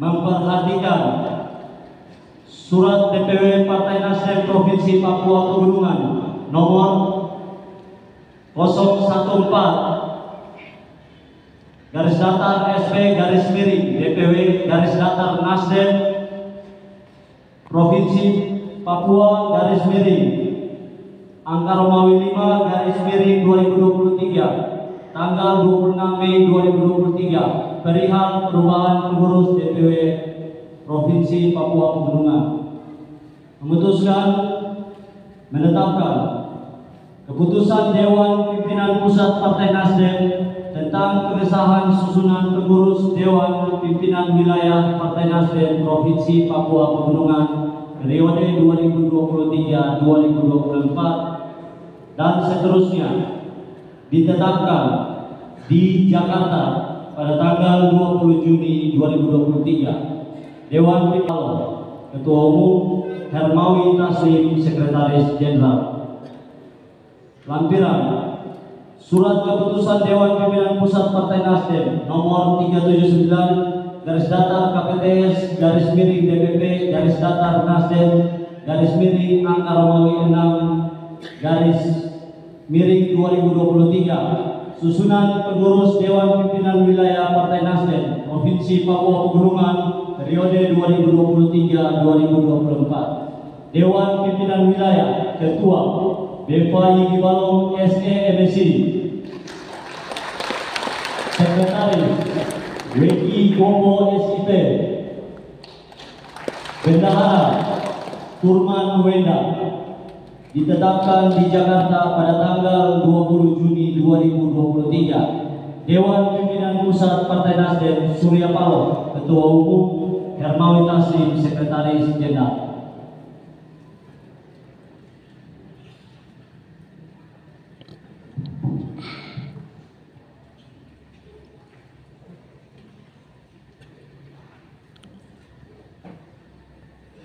memperhatikan surat DPW Partai Nasdem Provinsi Papua Pegunungan nomor 014 garis datar SP garis miring DPW garis datar Nasdem Provinsi Papua garis miring angka Romawi 5 garis miring 2023 tanggal 26 Mei 2023 perihal perubahan pengurus DPW Provinsi Papua Pegunungan memutuskan menetapkan keputusan Dewan Pimpinan Pusat Partai Nasdem tentang pengesahan susunan pengurus Dewan Pimpinan Wilayah Partai Nasdem Provinsi Papua Pegunungan periode 2023-2024 dan seterusnya ditetapkan di Jakarta pada tanggal 20 Juni 2023. Dewan Pimpinan Ketua Umum Hermawi Taslim Sekretaris Jenderal. Lampiran Surat Keputusan Dewan Pimpinan Pusat Partai Nasdem nomor 379 garis datar KPTS garis miring DPP garis datar Nasdem garis miring angka Romawi 6 garis miring 2023 susunan pengurus Dewan Pimpinan Wilayah Partai Nasdem Provinsi Papua Pegunungan periode 2023-2024. Dewan Pimpinan Wilayah Ketua Deva Yigi Balong SE Sekretaris Weki Kombo SIP, Bendahara Turman Wenda ditetapkan di Jakarta pada tanggal 20 Juni 2023. Dewan Pimpinan Pusat Partai Nasdem Surya Paloh Ketua Umum, Hermawi Taslim Sekretaris Jenderal.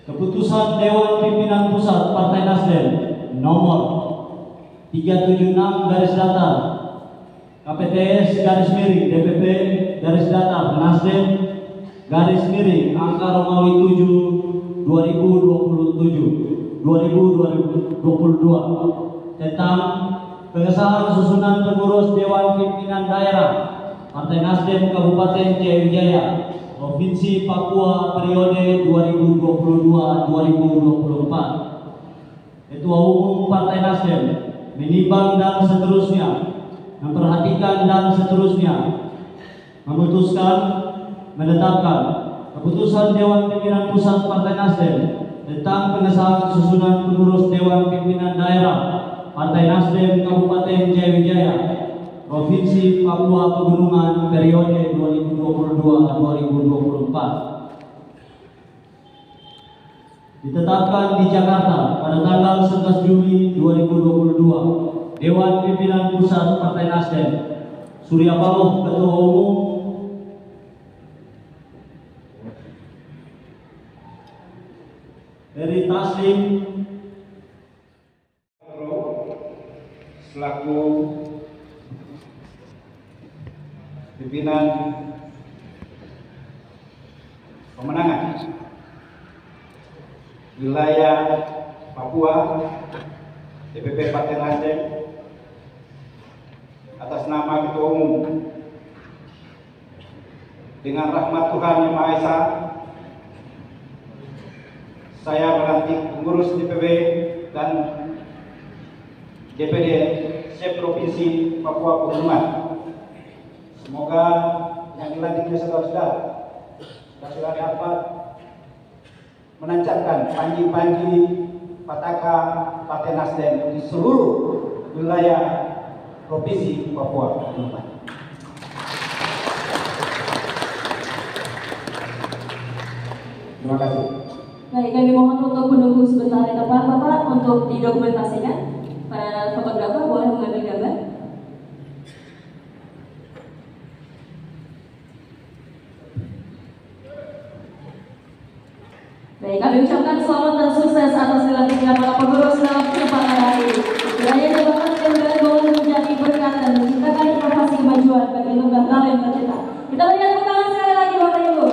Keputusan Dewan Pimpinan Pusat Partai Nasdem nomor 376 garis datar KPTS garis miring DPP garis datar Nasdem garis miring angka Romawi 7 2022 tentang pengesahan susunan pengurus Dewan Pimpinan Daerah Partai Nasdem Kabupaten Jaya Wijaya Provinsi Papua periode 2022-2024. Ketua Umum Partai Nasdem menimbang dan seterusnya, memperhatikan dan seterusnya, memutuskan menetapkan keputusan Dewan Pimpinan Pusat Partai Nasdem tentang pengesahan susunan pengurus Dewan Pimpinan Daerah Partai Nasdem Kabupaten Jaya Wijaya Provinsi Papua Pegunungan periode 2022-2024 ditetapkan di Jakarta pada tanggal 11 Juli 2022. Dewan Pimpinan Pusat Partai Nasdem Surya Paloh Ketua Umum, Heri Taslim selaku pimpinan pemenangan wilayah Papua DPP Partai Nasdem atas nama Ketua Umum dengan rahmat Tuhan Yang Maha Esa saya melantik pengurus DPW dan DPD se-Provinsi Papua Pegunungan. Semoga yang dilantiknya saudara-saudara dapat menancapkan panji-panji Pataka Partai Nasdem di seluruh wilayah Provinsi Papua Pegunungan. Terima kasih. Baik, kami mohon untuk menunggu sebentar di depan Bapak untuk didokumentasikan. Para fotografer boleh mengambil gambar. Baik, kami ucapkan selamat dan sukses atas dilantiknya para pengurus dalam kesempatan hari ini. Kiranya jabatan dan boleh menjadi berkat dan menciptakan inovasi kemajuan bagi lembaga yang tercinta. Kita berikan tepuk tangan sekali lagi Bapak Ibu.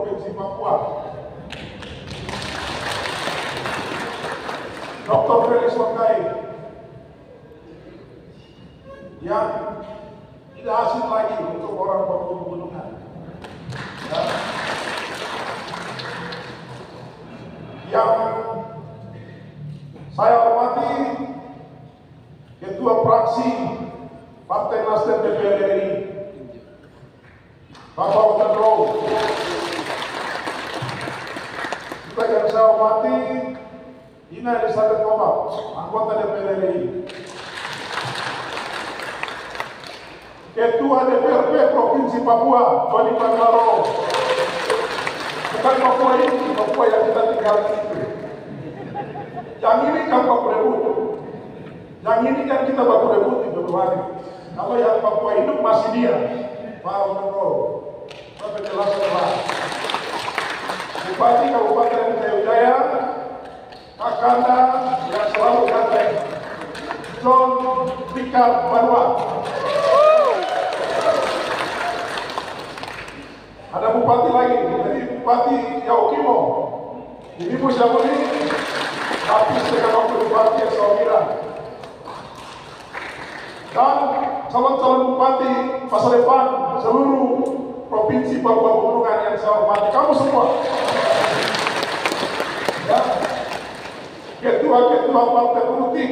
Provinsi Papua. Dr. Felix Wangkai yang tidak asing lagi untuk orang Papua Pegunungan. Ya. Yang saya hormati Ketua Fraksi Partai Nasdem DPR RI, Bapak Utadro. Juga yang saya hormati Ina Elizabeth Komar, anggota DPR RI. Ketua DPRD Provinsi Papua, Tony Panglaro. Bukan Papua ini, Papua yang kita tinggal itu. Yang ini kan baku rebut. Yang ini kan kita baku rebut di Februari. Kalau yang Papua hidup masih dia, Pak Utadro. Saya penjelasan Pak. Bupati Kabupaten Jaya, Kakanda yang selalu ganteng, John Richard Banua. Ada bupati lagi, jadi Bupati Yaukimo, Ibu Syamuni, habis dengan waktu bupati yang saya kira. Dan calon-calon bupati masa depan seluruh provinsi Papua Pegunungan yang saya hormati, kamu semua. Ya, ketua-ketua partai politik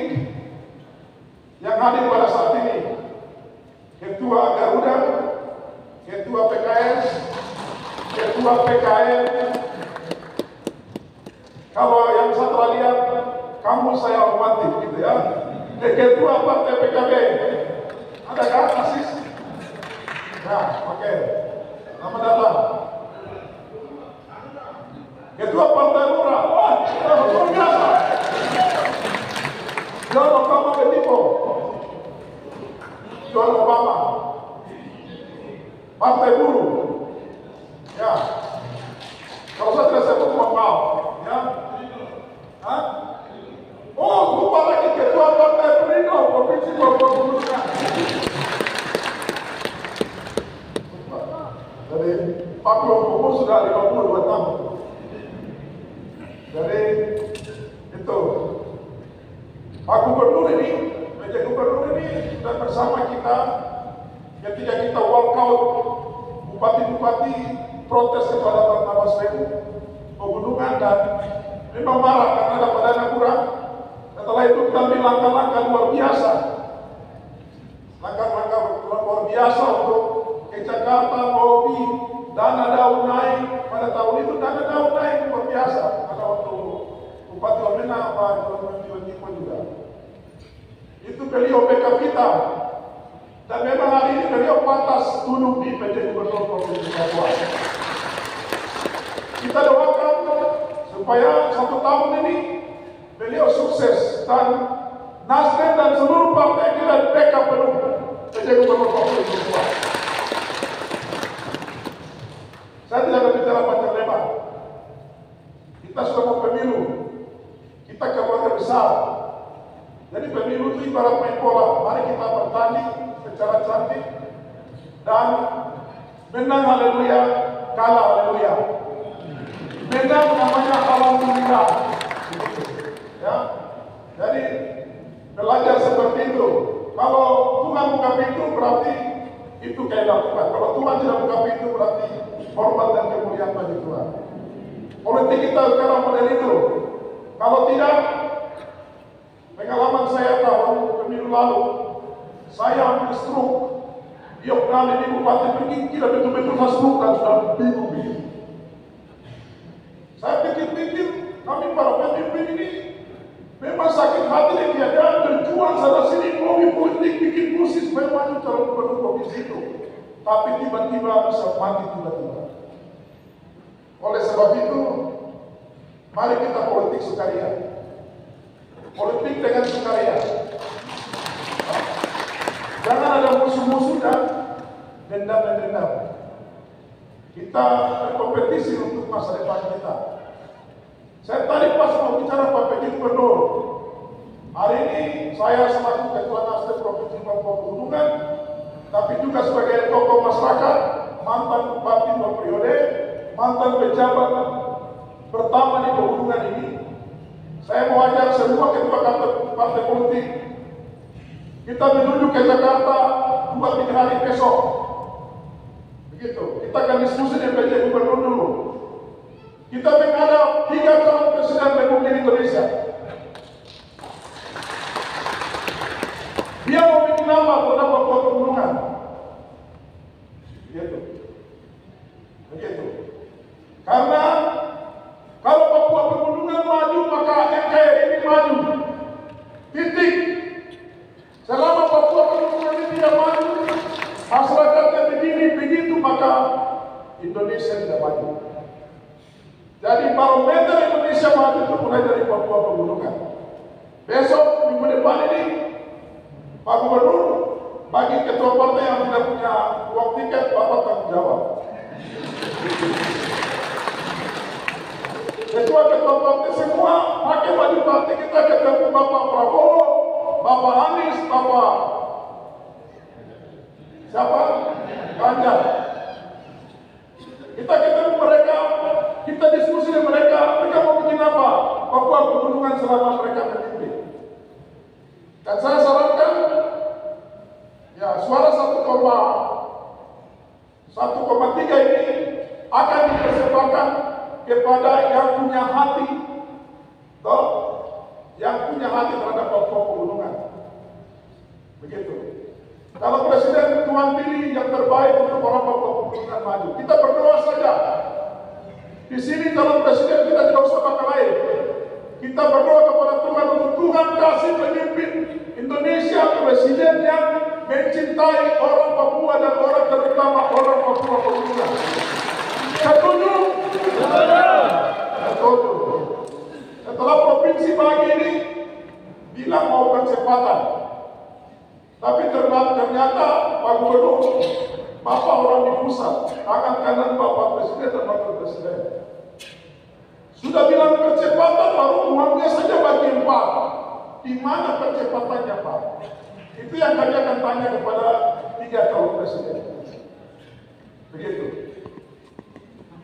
yang hadir pada saat ini, Ketua Garuda, Ketua PKS, Ketua PKN. Kalau yang saya lihat, kamu saya hormati, gitu ya. Ketua Partai PKB, adakah Asis? Nah, oke. Nama datang. Ketua Partai Murah, wah, luar biasa. John Obama Betipo, John Obama, Partai Buruh. Ya, kalau saya tidak sebut mohon maaf, ya. Hah? Oh, lupa lagi Ketua Partai Perindo Provinsi Papua Pegunungan. Jadi Pak Kelompok sudah 52 tahun. Jadi itu Pak Gubernur ini, PJ Gubernur ini sudah bersama kita ketika kita walkout bupati-bupati protes kepada Barnabas Pegunungan dan memang marah karena ada dana kurang. Setelah itu kita ambil langkah-langkah luar biasa, langkah-langkah luar biasa untuk ke Jakarta, lobby, dana daun naik. Pada tahun itu dana daun naik luar biasa. Ada waktu Bupati Wamena apa Jono juga. Itu beliau backup kita. Dan memang hari ini beliau pantas duduk di PJ Gubernur Provinsi Papua. Kita doakan supaya 1 tahun ini beliau sukses dan Nasdem dan seluruh partai kita backup penuh PJ Gubernur Provinsi Papua. Saya tidak berbicara panjang lebar. Kita sudah mau pemilu. Kita keluarga besar. Jadi pemilu itu ibarat main bola. Mari kita bertanding secara cantik dan menang haleluya, kalah haleluya. Menang namanya alhamdulillah. Ya. Jadi belajar seperti itu. Kalau Tuhan buka pintu berarti itu kehendak Tuhan. Kalau Tuhan tidak buka pintu berarti hormat dan kemuliaan bagi Tuhan. Politik kita sekarang model itu. Kalau tidak, pengalaman saya tahun pemilu lalu, saya hampir stroke. Dia berani di bupati pergi, tidak betul-betul saya stroke dan sudah bingung. Saya pikir-pikir, kami para pemimpin ini memang sakit hati dan tiada berjuang sana sini, lobby politik, bikin kursi supaya maju calon gubernur provinsi itu. Tapi tiba-tiba bisa mati tiba-tiba. Oleh sebab itu, mari kita politik sukaria. Politik dengan sukaria. Jangan ada musuh-musuh dan dendam-dendam. Kita berkompetisi untuk masa depan kita. Saya tadi pas mau bicara Pak PJ Gubernur. Hari ini saya selaku Ketua Nasdem Provinsi Papua Pegunungan, tapi juga sebagai tokoh masyarakat, mantan bupati 2 periode, mantan pejabat pertama di Pegunungan ini. Saya mau ajak semua ketua partai politik, kita menuju ke Jakarta 2-3 hari besok. Begitu, kita akan diskusi dengan PJ Gubernur dulu. Kita menghadap 3 calon presiden Republik Indonesia. Dia memiliki nama terhadap Papua Pegunungan. Begitu. Begitu. Karena kalau Papua Pegunungan maju, maka NKRI ini maju. Titik. Selama Papua Pegunungan ini tidak maju, masyarakatnya begini, begitu, maka Indonesia tidak maju. Jadi barometer Indonesia maju itu mulai dari Papua Pegunungan. Besok, minggu depan ini, Pak Gubernur, bagi ketua partai yang tidak punya uang tiket, Bapak tanggung jawab. Ketua partai semua pakai baju partai, kita ketemu Bapak Prabowo, Bapak Anies, Bapak siapa? Ganjar. Kita ketemu mereka, kita diskusi dengan mereka mau bikin apa? Papua Pegunungan selama mereka memimpin. Dan saya sarankan, ya suara 1,3 ini akan dipersembahkan kepada yang punya hati, toh, yang punya hati terhadap Papua Pegunungan. Begitu. Kalau presiden Tuhan pilih yang terbaik untuk orang Papua Pegunungan maju, kita berdoa saja. Di sini calon presiden kita tidak usah pakai lain. Kita berdoa kepada Tuhan untuk Tuhan kasih pemimpin Indonesia, presiden yang mencintai orang Papua dan orang terutama orang Papua Pegunungan. Setuju? Setuju. Setelah provinsi bagi ini bilang mau percepatan, tapi ternyata Pak Gubernur, Bapak orang di pusat, tangan kanan Bapak Presiden dan Wakil Presiden sudah bilang percepatan, baru uangnya saja bagi 4. Di mana percepatannya, Pak? Itu yang kami akan tanya kepada 3 calon presiden. Begitu.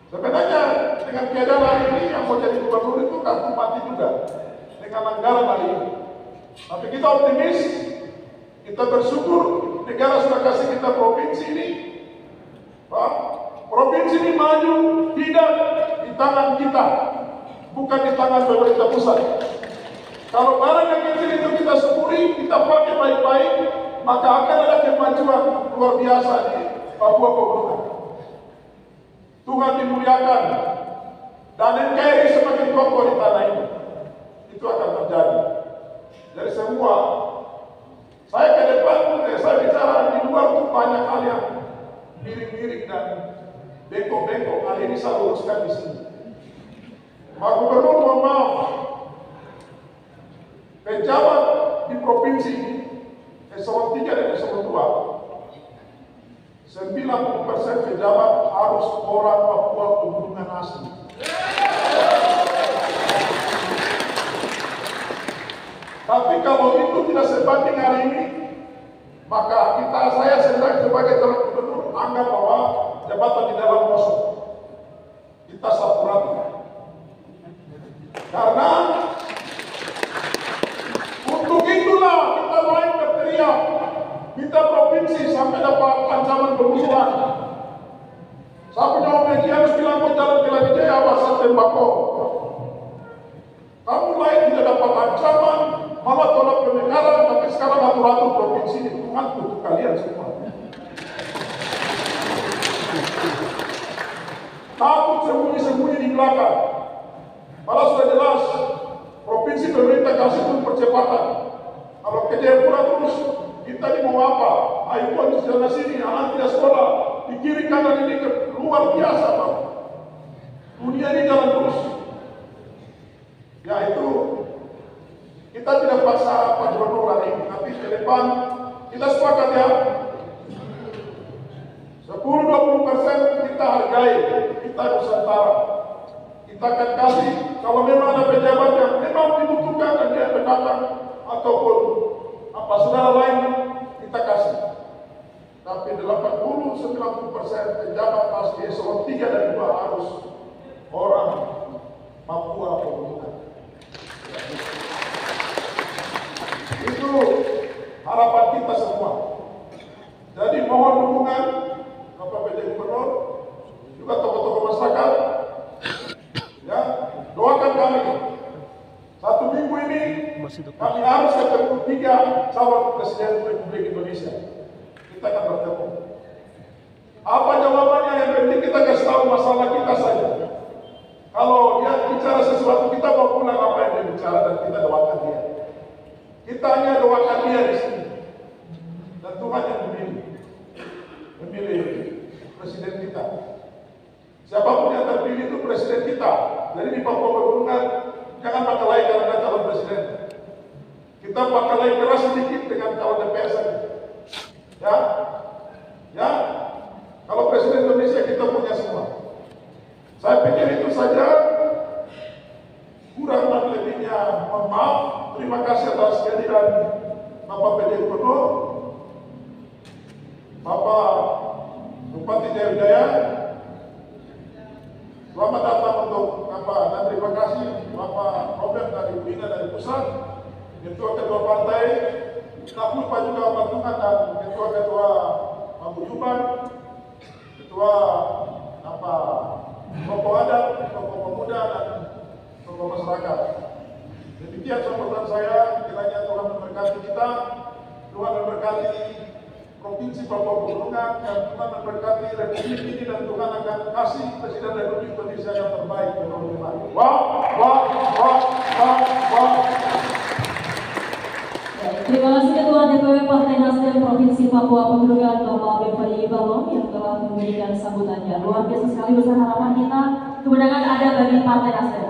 Sebenarnya dengan keadaan hari ini yang mau jadi gubernur itu kartu mati juga dengan anggaran hari ini. Tapi kita optimis, kita bersyukur negara sudah kasih kita provinsi ini. Pak, provinsi ini maju tidak di tangan kita, bukan di tangan pemerintah pusat. Kalau barang yang kecil itu kita syukuri, kita pakai baik-baik, maka akan ada kemajuan luar biasa di Papua Pegunungan. Tuhan dimuliakan dan NKRI semakin kokoh di tanah ini. Itu akan terjadi. Dari semua, saya ke depan, saya bicara di luar itu banyak hal yang miring-miring dan bengkok-bengkok. Hal ini saya luruskan di sini. Pak Gubernur, mohon maaf, pejabat di provinsi ini, eselon 3 dan eselon 2, 90% pejabat harus orang Papua Pegunungan asli. Tapi kalau itu tidak sebanding hari ini, maka saya sebagai calon gubernur anggap bahwa jabatan di dalam kosong. Kita sapu rata. Karena untuk itulah kita main berteriak, kita provinsi sampai dapat ancaman pembunuhan. Saya punya media harus bilang kau jalan ke Wijaya awasan tembakau. Kamu lain tidak dapat ancaman, malah tolak penyegaran, tapi sekarang atur-atur provinsi ini Tuhan untuk kalian semua. Takut sembunyi-sembunyi di belakang. Malah sudah jelas, provinsi pemerintah kasih pun percepatan. Kalau ke Jayapura terus, kita ini mau apa? Ayo di sana sini, anak tidak sekolah, di kiri kanan ini luar biasa, Pak. Dunia ini jalan terus. Ya itu, kita tidak paksa Pak Gubernur hari ini, tapi ke depan kita sepakat ya. 10-20% kita hargai, kita Nusantara. Kita akan kasih, kalau memang ada pejabat yang memang dibutuhkan dan dia pendatang ataupun apa saudara lain, kita kasih. Tapi 80, 90% pejabat pasti eselon 3 dan 2 harus orang Papua Pegunungan. Itu harapan kita semua. Jadi mohon dukungan Bapak PJ Gubernur, juga tokoh-tokoh masyarakat. Ya, doakan kami. 1 minggu ini kami harus ketemu 3 calon presiden Republik Indonesia. Kita akan bertemu. Apa jawabannya? Yang penting kita kasih tahu masalah kita saja. Kalau dia bicara sesuatu, kita mau pulang apa yang dia bicara dan kita doakan dia. Kita hanya doakan dia di sini. Dan Tuhan yang memilih presiden kita. Siapapun yang terpilih itu presiden kita. Jadi di Papua Pegunungan jangan pakai lain karena calon presiden. Kita pakai lain keras sedikit dengan calon DPR saja. Ya. Kalau presiden Indonesia kita punya semua. Saya pikir itu saja. Kurang dan lebihnya mohon maaf. Terima kasih atas kehadiran Bapak PJ Gubernur, Bapak Bupati Jaya Wijaya. Selamat datang untuk dan terima kasih Bapak Robert dari Bina dari pusat, ketua-ketua partai, tak lupa juga Patungan dan ketua-ketua paguyuban, ketua tokoh adat, tokoh pemuda dan tokoh masyarakat. Demikian sambutan saya, kiranya Tuhan memberkati kita, Tuhan memberkati Provinsi Papua Pegunungan, dan Tuhan memberkati Republik ini, dan Tuhan akan kasih Presiden Republik Indonesia yang terbaik yang nomor 5. Wah. Terima kasih Ketua DPW Partai Nasdem Provinsi Papua Pegunungan Bapak Bevali Balong yang telah memberikan sambutannya. Luar biasa sekali, besar harapan kita kemenangan ada bagi Partai Nasdem.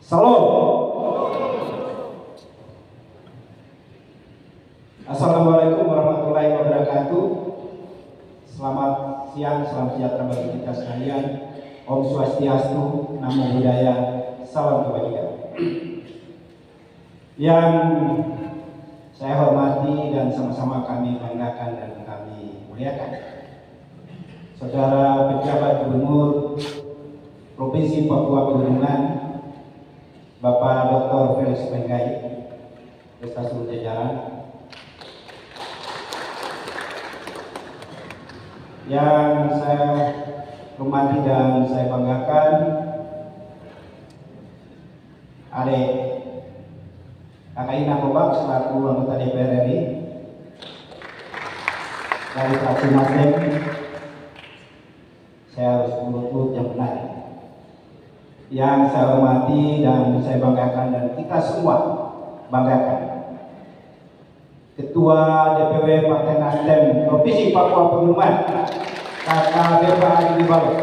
Salam. Assalamualaikum warahmatullahi wabarakatuh. Selamat siang, salam sejahtera bagi kita sekalian. Om Swastiastu, Namo Buddhaya, salam kebajikan. Yang saya hormati dan sama-sama kami banggakan dan kami muliakan, Saudara Pejabat Gubernur Provinsi Papua Pegunungan, Bapak Dr. Felix Penggai, beserta seluruh jajaran, yang saya hormati dan saya banggakan, Adik Kakak Ina Kobak selaku anggota DPR RI dari fraksi Nasdem. Saya harus menuntut yang benar. Yang saya hormati dan saya banggakan dan kita semua banggakan, Ketua DPW Partai Nasdem Provinsi Papua Pegunungan, Kakak Beva Adi Balong.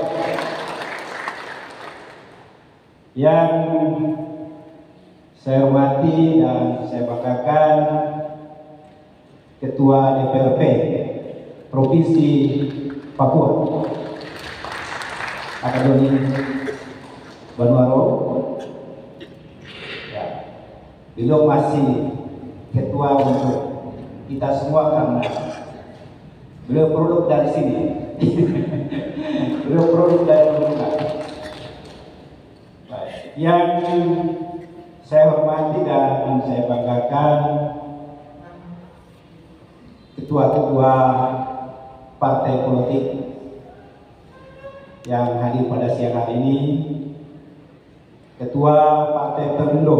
Yang saya hormati dan saya banggakan, Ketua DPRP Provinsi Papua, Kakak Doni Banuaro. Ya, beliau masih ketua untuk kita semua karena beliau produk dari sini. Beliau produk dari Pegunungan. Yang saya hormati dan saya banggakan, ketua-ketua partai politik yang hadir pada siang hari ini, Ketua Partai Perindo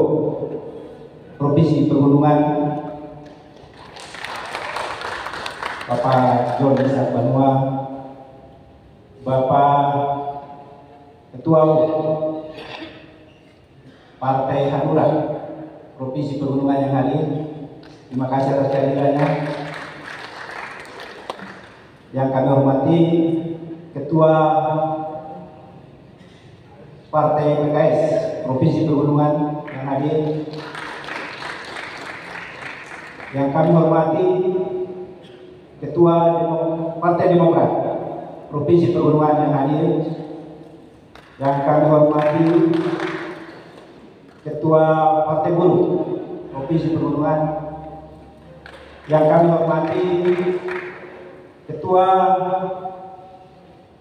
Provinsi Pegunungan, Bapak John Isaac Banua, Bapak Ketua Partai Hanura Provinsi Pegunungan yang hadir. Terima kasih atas kehadirannya. Yang kami hormati Ketua Partai PKS Provinsi Pegunungan yang hadir. Yang kami hormati Ketua Partai Demokrat Provinsi Pegunungan yang hadir. Yang kami hormati Ketua Partai Buruh Provinsi Pegunungan. Yang kami hormati Ketua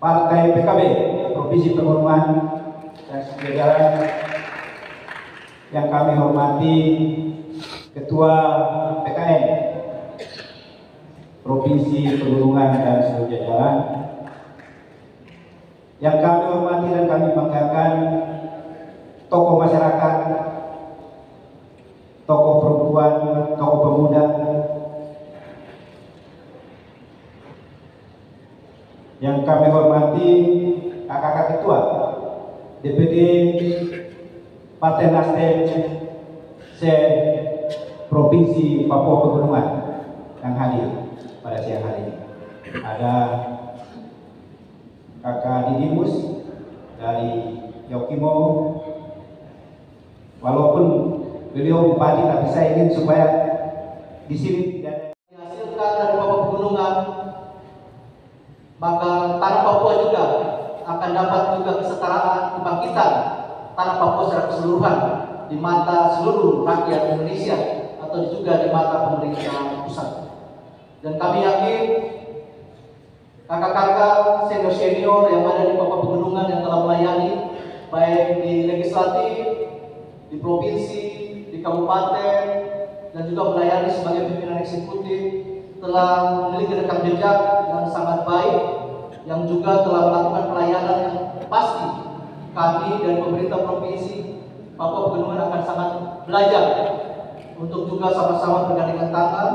Partai PKB Provinsi Pegunungan dan sejajaran. Yang kami hormati Ketua PKN Provinsi Pegunungan dan seluruh jajaran. Yang kami hormati dan kami banggakan tokoh masyarakat, tokoh perempuan, tokoh pemuda, yang kami hormati kakak-kakak ketua DPD Partai Nasdem se-Provinsi Papua Pegunungan yang hadir pada siang hari ini. Ada kakak Didimus dari Yokimo, walaupun beliau bupati, tapi saya ingin supaya di sini tidak dihasilkan dari Papua Pegunungan, maka tanah Papua juga akan dapat juga kesetaraan kebangkitan tanah Papua secara keseluruhan di mata seluruh rakyat Indonesia atau juga di mata pemerintah pusat. Dan kami yakin kakak-kakak senior-senior yang ada di Papua Pegunungan yang telah melayani baik di legislatif, di provinsi, di kabupaten, dan juga melayani sebagai pimpinan eksekutif telah memiliki rekam jejak yang sangat baik, yang juga telah melakukan pelayanan yang pasti. Kami dan pemerintah provinsi Papua Pegunungan akan sangat belajar untuk juga sama-sama bergandengan tangan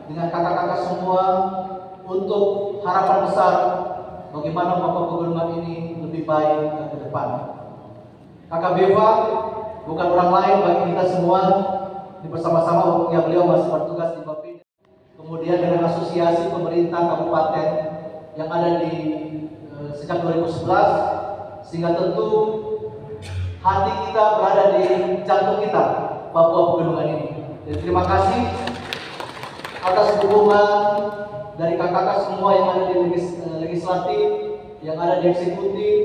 dengan kakak-kakak semua untuk harapan besar bagaimana Papua Pegunungan ini lebih baik ke depan. Kakak Beva bukan orang lain bagi kita semua, bersama-sama yang beliau masih bertugas di Bapeda. Kemudian dengan asosiasi pemerintah kabupaten yang ada di sejak 2011, sehingga tentu hati kita berada di jantung kita, Papua Pegunungan ini. Jadi terima kasih atas dukungan dari kakak-kakak semua yang ada di legislatif, yang ada di eksekutif,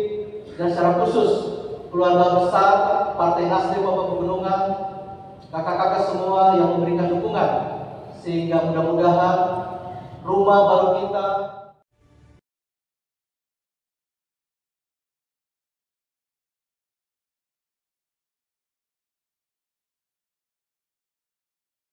dan secara khusus keluarga besar Partai Nasdem Papua Pegunungan, kakak-kakak semua yang memberikan dukungan, sehingga mudah-mudahan rumah baru kita